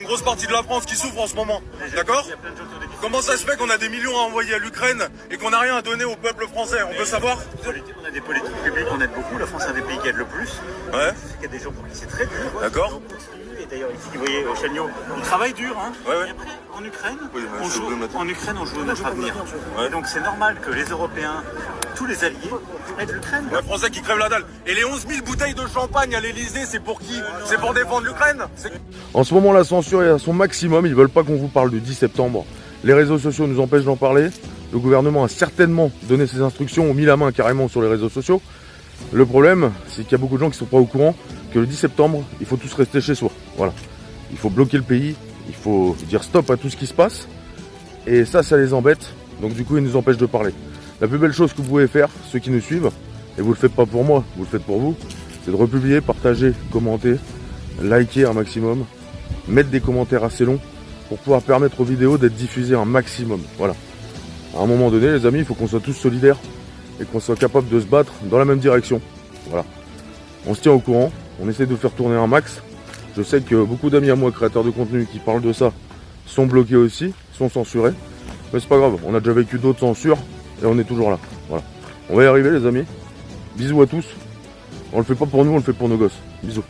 Une grosse partie de la France qui souffre en ce moment, d'accord? Comment ça se fait qu'on a des millions à envoyer à l'Ukraine et qu'on n'a rien à donner au peuple français? On peut savoir? On a des politiques publiques, on aide beaucoup. La France est un des pays qui aide le plus. Ouais. Il y a des gens pour qui c'est très dur. D'accord. Et d'ailleurs, ici, vous voyez, au Chagnon, on travaille dur. Hein. Ouais, ouais. Et après, en Ukraine, Oui, on joue notre avenir. Ouais. Et donc, c'est normal que les Européens, tous les alliés, aident l'Ukraine. Les Français qui crèvent la dalle. Et les 11 000 bouteilles de champagne à l'Elysée, c'est pour qui? C'est pour défendre l'Ukraine? En ce moment, la censure est à son maximum. Ils veulent pas qu'on vous parle du 10 septembre. Les réseaux sociaux nous empêchent d'en parler. Le gouvernement a certainement donné ses instructions, ont mis la main carrément sur les réseaux sociaux. Le problème, c'est qu'il y a beaucoup de gens qui sont pas au courant que le 10 septembre, il faut tous rester chez soi. Voilà. Il faut bloquer le pays. Il faut dire stop à tout ce qui se passe. Et ça les embête. Donc du coup, ils nous empêchent de parler. La plus belle chose que vous pouvez faire, ceux qui nous suivent, et vous le faites pas pour moi, vous le faites pour vous, c'est de republier, partager, commenter, liker un maximum, mettre des commentaires assez longs pour pouvoir permettre aux vidéos d'être diffusées un maximum. Voilà. À un moment donné, les amis, il faut qu'on soit tous solidaires et qu'on soit capable de se battre dans la même direction. Voilà. On se tient au courant, on essaie de faire tourner un max. Je sais que beaucoup d'amis à moi, créateurs de contenu, qui parlent de ça, sont bloqués aussi, sont censurés. Mais c'est pas grave, on a déjà vécu d'autres censures et on est toujours là. Voilà. On va y arriver les amis. Bisous à tous. On le fait pas pour nous, on le fait pour nos gosses. Bisous.